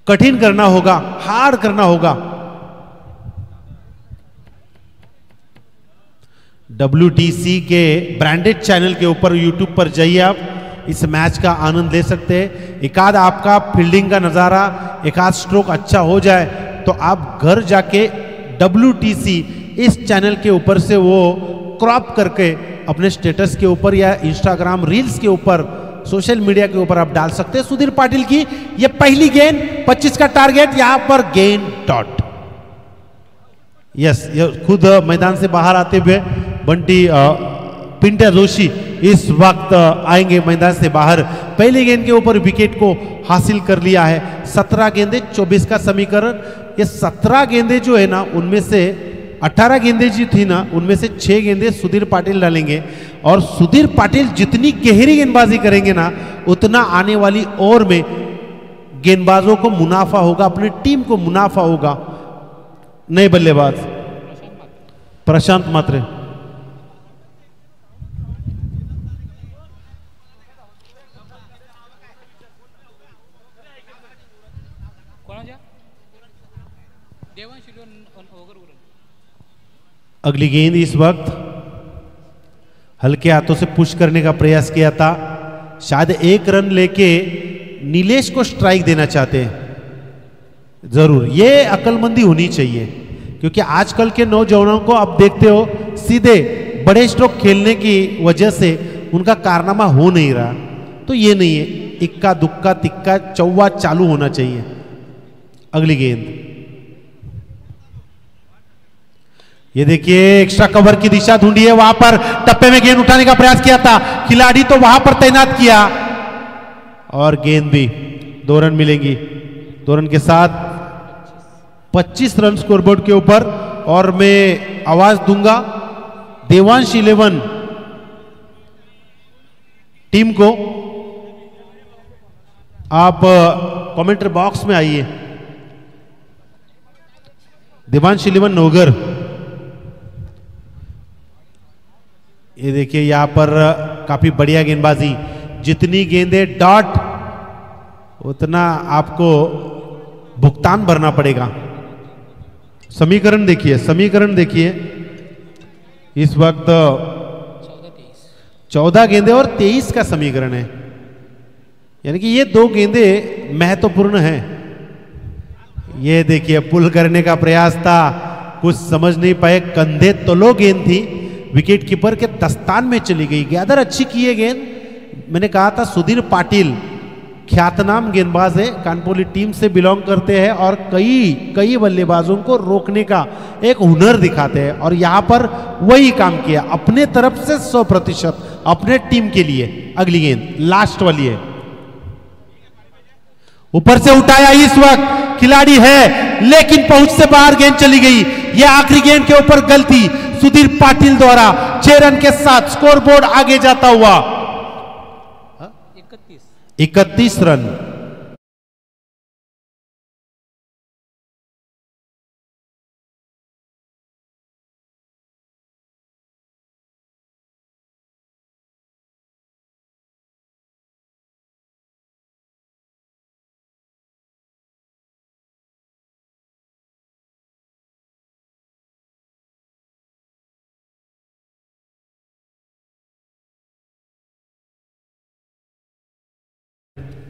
कठिन करना होगा, हार्ड करना होगा। WTC के ब्रांडेड चैनल के ऊपर YouTube पर जाइए, आप इस मैच का आनंद ले सकते हैं। एकाध आपका फील्डिंग का नज़ारा, एकाध स्ट्रोक अच्छा हो जाए तो आप घर जाके WTC इस चैनल के ऊपर से वो क्रॉप करके अपने स्टेटस के ऊपर या इंस्टाग्राम रील्स के ऊपर, सोशल मीडिया के ऊपर आप डाल सकते हैं। सुधीर पाटिल की ये पहली गेंद, 25 का टारगेट, यहां पर गेंद डॉट। यस, खुद मैदान से बाहर आते हुए बंटी पिंट्या जोशी इस वक्त आएंगे मैदान से बाहर। पहली गेंद के ऊपर विकेट को हासिल कर लिया है। 17 गेंदे 24 का समीकरण। ये 17 गेंदे जो है ना, उनमें से 18 गेंदे जी थी ना, उनमें से 6 गेंदे सुधीर पाटिल डालेंगे, और सुधीर पाटिल जितनी गहरी गेंदबाजी करेंगे ना, उतना आने वाली ओवर में गेंदबाजों को मुनाफा होगा, अपनी टीम को मुनाफा होगा। नए बल्लेबाज प्रशांत मात्रे। अगली गेंद इस वक्त हल्के हाथों से पुश करने का प्रयास किया था, शायद 1 रन लेके नीलेश को स्ट्राइक देना चाहते हैं। जरूर ये अकलमंदी होनी चाहिए, क्योंकि आजकल के नौजवानों को आप देखते हो, सीधे बड़े स्ट्रोक खेलने की वजह से उनका कारनामा हो नहीं रहा। तो ये नहीं है, इक्का दुक्का तिक्का चौवा चालू होना चाहिए। अगली गेंद, ये देखिए एक्स्ट्रा कवर की दिशा ढूंढी है, वहां पर टप्पे में गेंद उठाने का प्रयास किया था, खिलाड़ी तो वहां पर तैनात किया, और गेंद भी 2 रन मिलेंगी। 2 रन के साथ 25 रन स्कोरबोर्ड के ऊपर। और मैं आवाज दूंगा, देवांश 11 टीम को आप कमेंटर बॉक्स में आइए। देवांश इलेवन नोगर, ये देखिए यहां पर काफी बढ़िया गेंदबाजी, जितनी गेंदें डॉट उतना आपको भुगतान भरना पड़ेगा। समीकरण देखिए, समीकरण देखिए, इस वक्त 14 गेंदें और 23 का समीकरण है, यानी कि ये दो गेंदें महत्वपूर्ण हैं। ये देखिए पुल करने का प्रयास था, कुछ समझ नहीं पाए, कंधे तलो गेंद थी, विकेट कीपर के दस्तान में चली गई। गैदर अच्छी की है गेंद, मैंने कहा था सुधीर पाटिल ख्यातनाम गेंदबाज है, कानपुर टीम से बिलोंग करते हैं और कई बल्लेबाजों को रोकने का एक हुनर दिखाते हैं, और यहां पर वही काम किया, अपने तरफ से 100% अपने टीम के लिए। अगली गेंद लास्ट वाली है, ऊपर से उठाया, इस वक्त खिलाड़ी है लेकिन पहुंच से बाहर गेंद चली गई। यह आखिरी गेंद के ऊपर गलती सुधीर पाटिल द्वारा, 6 रन के साथ स्कोरबोर्ड आगे जाता हुआ 31 रन।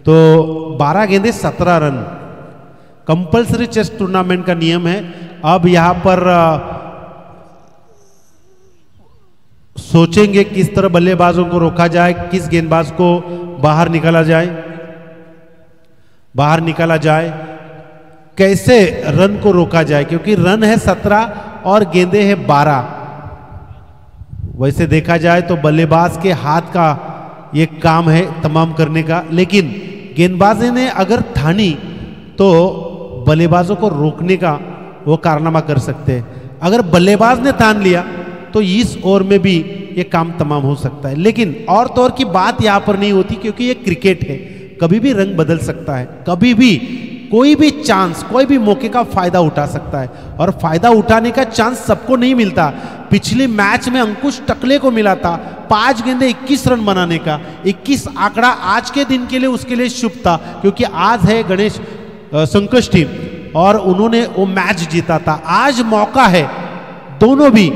तो 12 गेंदे 17 रन, कंपल्सरी चेस टूर्नामेंट का नियम है। अब यहां पर सोचेंगे किस तरह बल्लेबाजों को रोका जाए, किस गेंदबाज को बाहर निकाला जाए, कैसे रन को रोका जाए, क्योंकि रन है 17 और गेंदे है 12। वैसे देखा जाए तो बल्लेबाज के हाथ का ये काम है तमाम करने का, लेकिन गेंदबाज ने अगर ठानी तो बल्लेबाजों को रोकने का वो कारनामा कर सकते हैं। अगर बल्लेबाज ने ठान लिया तो इस ओवर में भी ये काम तमाम हो सकता है, लेकिन और तो और की बात यहां पर नहीं होती, क्योंकि ये क्रिकेट है, कभी भी रंग बदल सकता है, कभी भी कोई भी चांस, कोई भी मौके का फायदा उठा सकता है, और फायदा उठाने का चांस सबको नहीं मिलता। पिछले मैच में अंकुश टकले को मिला था 5 गेंदे 21 रन बनाने का। 21 आंकड़ा आज के दिन के लिए उसके लिए शुभ था, क्योंकि आज है गणेश संकष्टी और उन्होंने वो मैच जीता था। आज मौका है दोनों भी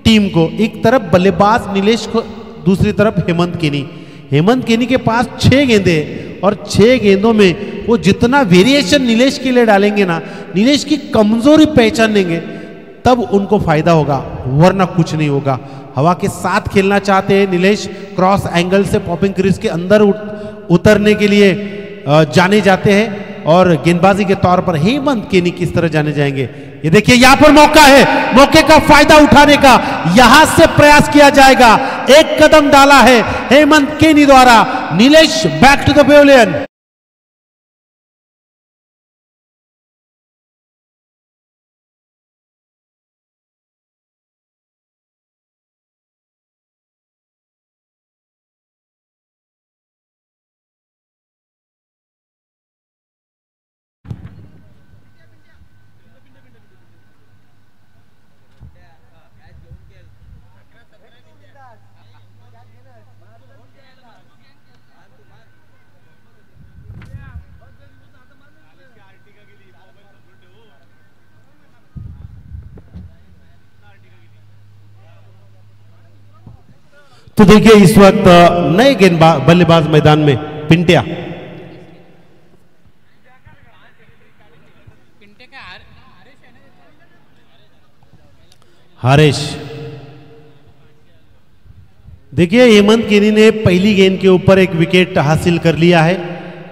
टीम को, एक तरफ बल्लेबाज नीलेश को, दूसरी तरफ हेमंत केनी के पास 6 गेंदे और 6 गेंदों में वो जितना वेरिएशन नीलेश के लिए डालेंगे ना, नीलेश की कमजोरी पहचानेंगे, तब उनको फायदा होगा, वरना कुछ नहीं होगा। हवा के साथ खेलना चाहते हैं नीलेश, क्रॉस एंगल से पॉपिंग क्रीज के अंदर उतरने के लिए जाने जाते हैं, और गेंदबाजी के तौर पर हेमंत केनी किस तरह जाने जाएंगे। ये देखिए यहां पर मौका है, मौके का फायदा उठाने का यहां से प्रयास किया जाएगा। एक कदम डाला है हेमंत केनी द्वारा, Nilesh back to the pavilion. तो देखिए इस वक्त नए गेंदबाज बल्लेबाज मैदान में, पिंटिया हरेश। देखिए हेमंत केनी ने पहली गेंद के ऊपर एक विकेट हासिल कर लिया है,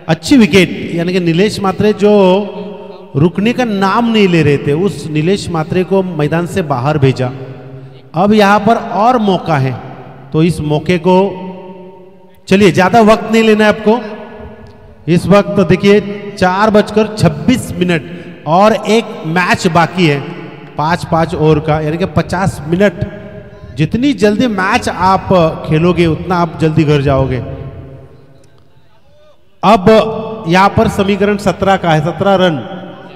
अच्छी विकेट, यानी कि नीलेश मात्रे जो रुकने का नाम नहीं ले रहे थे, उस नीलेश मात्रे को मैदान से बाहर भेजा। अब यहां पर और मौका है, तो इस मौके को, चलिए ज्यादा वक्त नहीं लेना है आपको। इस वक्त देखिए 4:26 और एक मैच बाकी है 5-5 ओवर का, यानी कि 50 मिनट जितनी जल्दी मैच आप खेलोगे उतना आप जल्दी घर जाओगे। अब यहां पर समीकरण 17 का है, 17 रन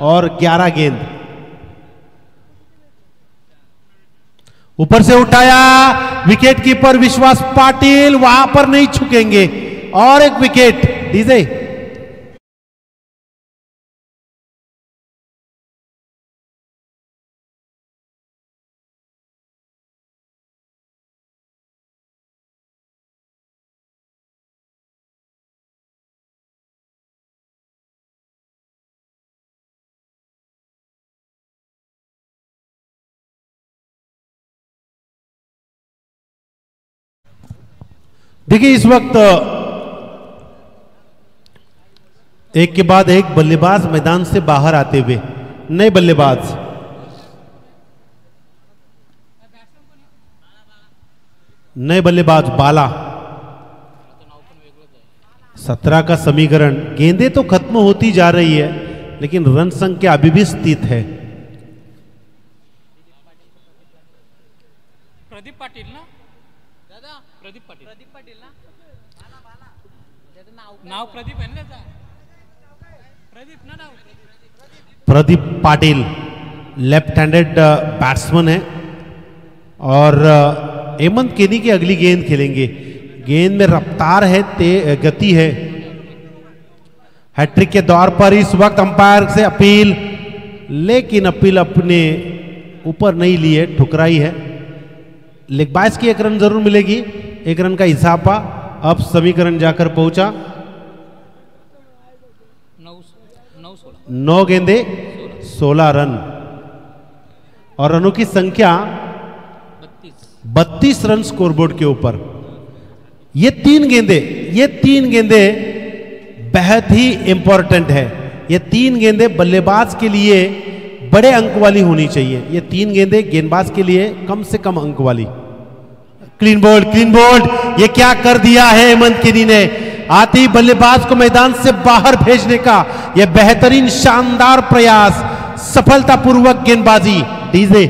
और 11 गेंद। ऊपर से उठाया विकेट कीपर विश्वास पाटिल, वहां पर नहीं छुकेंगे और एक विकेट। डीजे देखिए इस वक्त एक के बाद एक बल्लेबाज मैदान से बाहर आते हुए, नए बल्लेबाज बाला। 17 का समीकरण, गेंदें तो खत्म होती जा रही है लेकिन रन संख्या अभी भी स्थित है। प्रदीप पाटिल ना दादा, प्रदीप पाटिल ना नाव प्रदीप है ना, प्रदीप ना नाव Pradeep Patil left handed batsman है और हेमंत केनी की अगली गेंद खेलेंगे। गेंद में रफ्तार है, गति है। हैट्रिक के दौर पर इस वक्त अंपायर से अपील, लेकिन अपील अपने ऊपर नहीं ली है, ठुकराई है। लेग बाइस की 1 रन जरूर मिलेगी, 1 रन का इजाफा। अब समीकरण जाकर पहुंचा 9 गेंदे 16 रन और रनों की संख्या 32 रन स्कोरबोर्ड के ऊपर। ये तीन गेंदे बेहद ही इंपॉर्टेंट है। ये 3 गेंदे बल्लेबाज के लिए बड़े अंक वाली होनी चाहिए। ये 3 गेंदे गेंदबाज के लिए कम से कम अंक वाली। क्लीन बोल्ड, ये क्या कर दिया है हेमंत केनी ने। आते ही बल्लेबाज को मैदान से बाहर भेजने का यह बेहतरीन शानदार प्रयास, सफलतापूर्वक गेंदबाजी। डीजे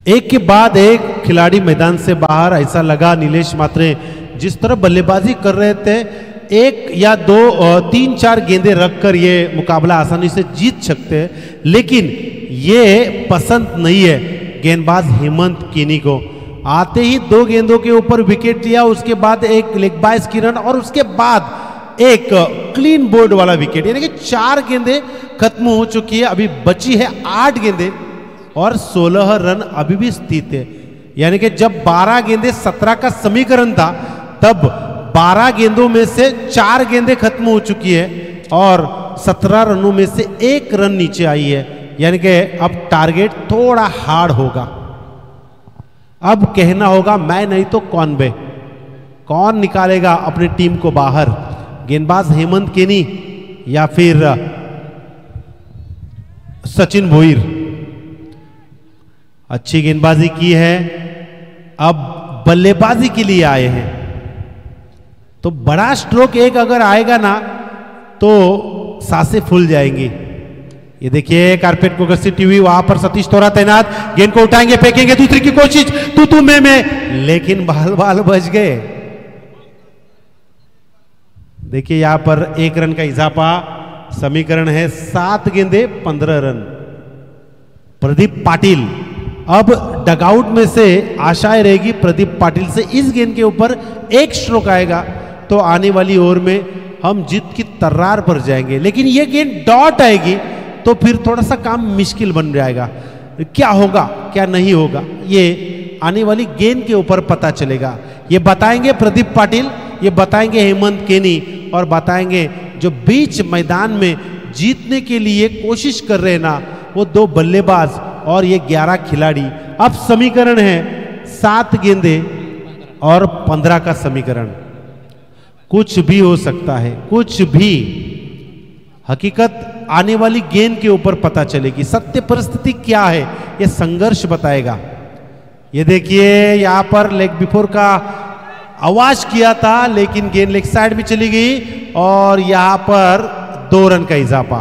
एक के बाद एक खिलाड़ी मैदान से बाहर। ऐसा लगा नीलेश मात्रे जिस तरह बल्लेबाजी कर रहे थे, 1 या 2 3 4 गेंदें रखकर ये मुकाबला आसानी से जीत सकते हैं, लेकिन ये पसंद नहीं है गेंदबाज हेमंत केनी को। आते ही 2 गेंदों के ऊपर विकेट लिया, उसके बाद एक लेग बाइस की रन और उसके बाद एक क्लीन बोल्ड वाला विकेट, यानी कि 4 गेंदें खत्म हो चुकी है। अभी बची है 8 गेंदें और 16 रन अभी भी स्थित है। यानी कि जब 12 गेंदें 17 का समीकरण था, तब 12 गेंदों में से 4 गेंदें खत्म हो चुकी है और 17 रनों में से 1 रन नीचे आई है। यानी कि अब टारगेट थोड़ा हार्ड होगा। अब कहना होगा मैं नहीं तो कौन बे, कौन निकालेगा अपनी टीम को बाहर, गेंदबाज हेमंत केनी या फिर सचिन भोईर। अच्छी गेंदबाजी की है, अब बल्लेबाजी के लिए आए हैं। तो बड़ा स्ट्रोक एक अगर आएगा ना तो सांसें फूल जाएंगी। ये देखिए कारपेट को घसीटी हुई, वहां पर सतीश तोरा तैनात, गेंद को उठाएंगे, फेंकेंगे, दूसरी की कोशिश, तू में, लेकिन बाल बच गए। देखिए यहां पर 1 रन का इजाफा। समीकरण है 7 गेंदे 15 रन। प्रदीप पाटिल, अब डगआउट में से आशाएं रहेगी प्रदीप पाटिल से, इस गेंद के ऊपर 1 स्ट्रोक आएगा तो आने वाली ओवर में हम जीत की तर्रार पर जाएंगे। लेकिन ये गेंद डॉट आएगी तो फिर थोड़ा सा काम मुश्किल बन जाएगा। क्या होगा क्या नहीं होगा, ये आने वाली गेंद के ऊपर पता चलेगा। ये बताएंगे प्रदीप पाटिल, ये बताएंगे हेमंत केनी और बताएंगे जो बीच मैदान में जीतने के लिए कोशिश कर रहे हैं ना, वो 2 बल्लेबाज और ये 11 खिलाड़ी। अब समीकरण है 7 गेंदे और 15 का समीकरण। कुछ भी हो सकता है, कुछ भी। हकीकत आने वाली गेंद के ऊपर पता चलेगी। सत्य परिस्थिति क्या है ये संघर्ष बताएगा। ये देखिए यहां पर लेग बिफोर का आवाज किया था लेकिन गेंद लेग साइड में चली गई और यहां पर 2 रन का इजाफा।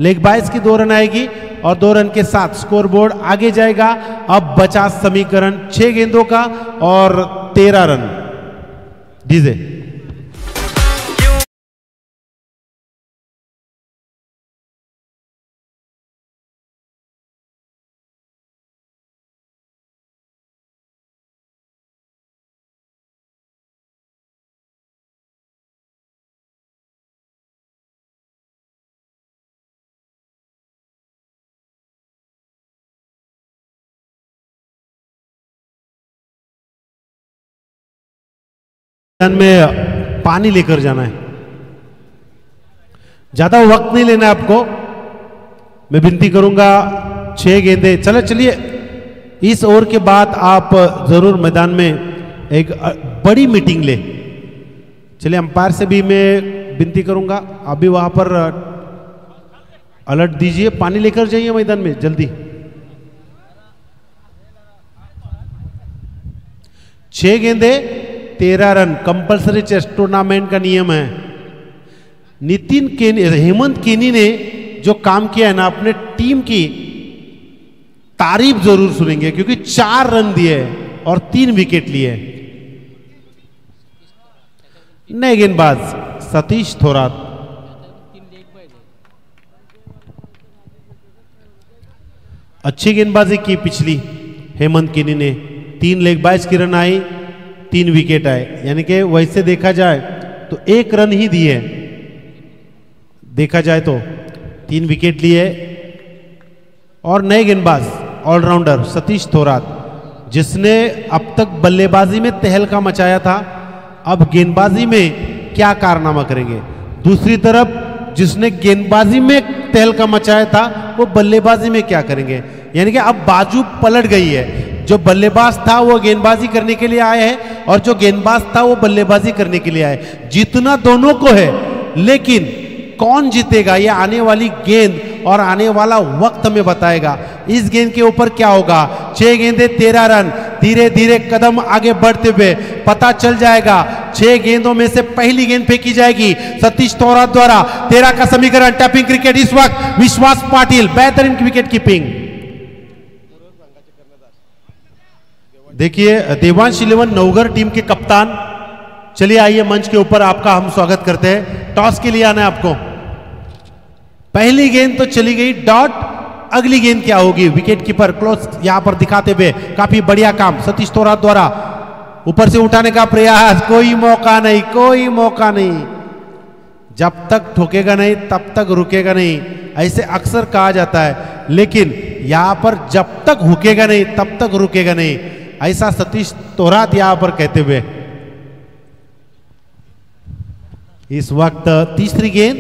लेग बाइस की 2 रन आएगी और 2 रन के साथ स्कोरबोर्ड आगे जाएगा। अब बचा समीकरण 6 गेंदों का और 13 रन। डीजे में पानी लेकर जाना है, ज्यादा वक्त नहीं लेना है आपको। मैं विनती करूंगा 6 गेंदे चलिए इस ओवर के बाद आप जरूर मैदान में एक बड़ी मीटिंग ले। चलिए अंपायर से भी मैं विनती करूंगा अभी वहां पर अलर्ट दीजिए, पानी लेकर जाइए मैदान में जल्दी। 6 गेंदे 13 रन कंपल्सरी चेस टूर्नामेंट का नियम है। हेमंत केनी ने जो काम किया है ना अपने टीम की तारीफ जरूर सुनेंगे क्योंकि 4 रन दिए और 3 विकेट लिए। नए गेंदबाज सतीश थोरात। अच्छी गेंदबाजी की पिछली हेमंत केनी ने। 3 लेग बाइस की रन आई, 3 विकेट आए, यानी कि वैसे देखा जाए तो 1 रन ही दिए। देखा जाए तो 3 विकेट लिए। और नए गेंदबाज ऑलराउंडर सतीश थोरात जिसने अब तक बल्लेबाजी में तहलका मचाया था, अब गेंदबाजी में क्या कारनामा करेंगे। दूसरी तरफ जिसने गेंदबाजी में तहलका मचाया था वो बल्लेबाजी में क्या करेंगे, यानी कि अब बाजू पलट गई है। जो बल्लेबाज था वो गेंदबाजी करने के लिए आया है और जो गेंदबाज था वो बल्लेबाजी करने के लिए आया है। जीतना दोनों को है लेकिन कौन जीतेगा ये आने वाली गेंद और आने वाला वक्त हमें बताएगा। इस गेंद के ऊपर क्या होगा। 6 गेंदे 13 रन, धीरे धीरे कदम आगे बढ़ते हुए पता चल जाएगा। 6 गेंदों में से पहली गेंद फेंकी जाएगी सतीश थोरात द्वारा। 13 का समीकरण टैपिंग क्रिकेट इस वक्त विश्वास पाटिल बेहतरीन विकेट कीपिंग। देखिए देवांश 11 नवगढ़ टीम के कप्तान, चलिए आइए मंच के ऊपर आपका हम स्वागत करते हैं। टॉस के लिए आना है आपको। पहली गेंद तो चली गई डॉट, अगली गेंद क्या होगी। विकेट कीपर क्लोज यहां पर दिखाते हुए काफी बढ़िया काम सतीश थोरात द्वारा। ऊपर से उठाने का प्रयास, कोई मौका नहीं, कोई मौका नहीं। जब तक ठोकेगा नहीं तब तक रुकेगा नहीं, ऐसे अक्सर कहा जाता है, लेकिन यहां पर जब तक हुकेगा नहीं तब तक रुकेगा नहीं, ऐसा सतीश थोरात यहां पर कहते हुए इस वक्त तीसरी गेंद।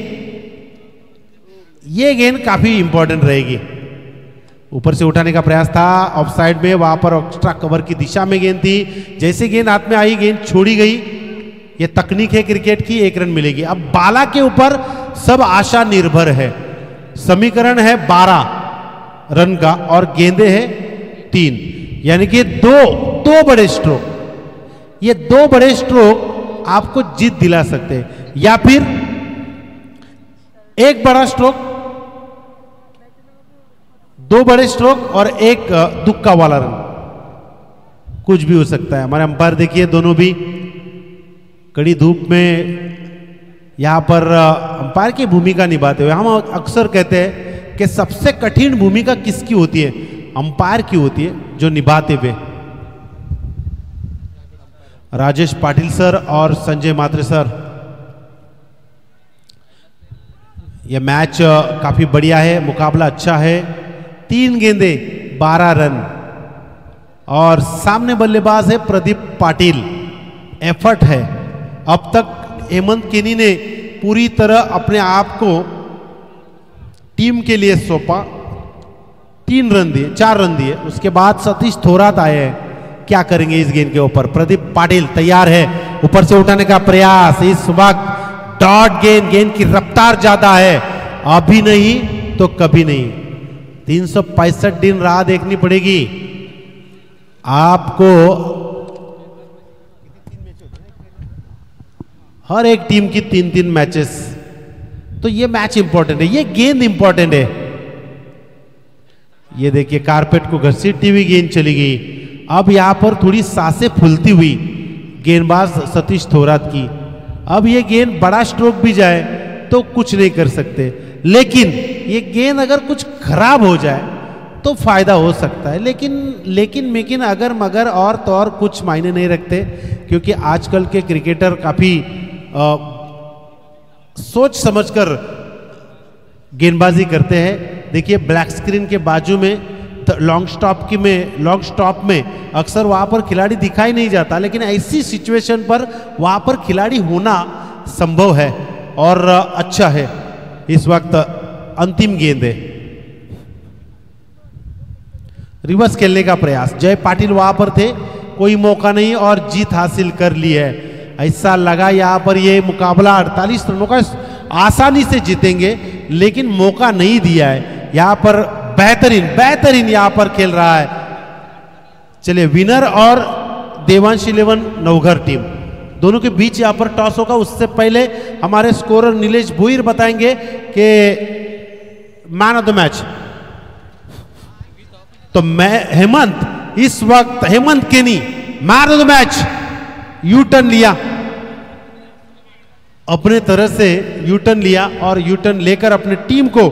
ये गेंद काफी इंपॉर्टेंट रहेगी। ऊपर से उठाने का प्रयास था ऑफ साइड में, वहां पर एक्स्ट्रा कवर की दिशा में गेंद थी। जैसे गेंद हाथ में आई गेंद छोड़ी गई। ये तकनीक है क्रिकेट की, 1 रन मिलेगी। अब बाला के ऊपर सब आशा निर्भर है। समीकरण है 12 रन का और गेंदे है 3, यानी कि दो बड़े स्ट्रोक। ये 2 बड़े स्ट्रोक आपको जीत दिला सकते हैं, या फिर 1 बड़ा स्ट्रोक, 2 बड़े स्ट्रोक और 1 दुक्का वाला रन, कुछ भी हो सकता है। हमारे अंपायर देखिए दोनों भी कड़ी धूप में यहां पर अंपायर की भूमिका निभाते हुए। हम अक्सर कहते हैं कि सबसे कठिन भूमिका किसकी होती है, अंपायर की होती है, जो निभाते हुए। राजेश पाटिल सर और संजय मात्रे सर। यह मैच काफी बढ़िया है, मुकाबला अच्छा है। 3 गेंदे 12 रन और सामने बल्लेबाज है प्रदीप पाटिल। एफर्ट है। अब तक हेमंत केनी ने पूरी तरह अपने आप को टीम के लिए सौंपा। 3 रन दिए, 4 रन दिए। उसके बाद सतीश थोरात आए हैं। क्या करेंगे इस गेंद के ऊपर। प्रदीप पाटिल तैयार है, ऊपर से उठाने का प्रयास। इस वक्त डॉट गेंद की रफ्तार ज्यादा है अभी नहीं तो कभी नहीं। 365 दिन राह देखनी पड़ेगी आपको। हर एक टीम की 3-3 मैचेस, तो ये मैच इंपॉर्टेंट है, ये गेंद इंपॉर्टेंट है। ये देखिए कारपेट को घसीटती हुई गेंद चली गई। अब यहां पर थोड़ी सांसें फूलती हुई गेंदबाज सतीश थोरात की। अब ये गेंद बड़ा स्ट्रोक भी जाए तो कुछ नहीं कर सकते, लेकिन ये गेंद अगर कुछ खराब हो जाए तो फायदा हो सकता है। लेकिन अगर मगर और तो और कुछ मायने नहीं रखते, क्योंकि आजकल के क्रिकेटर काफी सोच समझकर गेंदबाजी करते हैं। देखिए ब्लैक स्क्रीन के बाजू में लॉन्ग स्टॉप में अक्सर वहां पर खिलाड़ी दिखाई नहीं जाता, लेकिन ऐसी सिचुएशन पर वहां पर खिलाड़ी होना संभव है और अच्छा है। इस वक्त अंतिम गेंद है, रिवर्स खेलने का प्रयास। जय पाटिल वहां पर थे, कोई मौका नहीं और जीत हासिल कर ली है। ऐसा लगा यहां पर ये मुकाबला 48 रनों का आसानी से जीतेंगे, लेकिन मौका नहीं दिया है। यहां पर बेहतरीन यहां पर खेल रहा है। चलिए विनर और देवांश 11 नवघर टीम दोनों के बीच यहां पर टॉस होगा। उससे पहले हमारे स्कोरर नीलेश भोईर बताएंगे कि मैन ऑफ द मैच। तो मैं हेमंत, इस वक्त हेमंत केनी man of the match U turn लिया, अपने तरह से यू टर्न लिया और यू टर्न लेकर अपने टीम को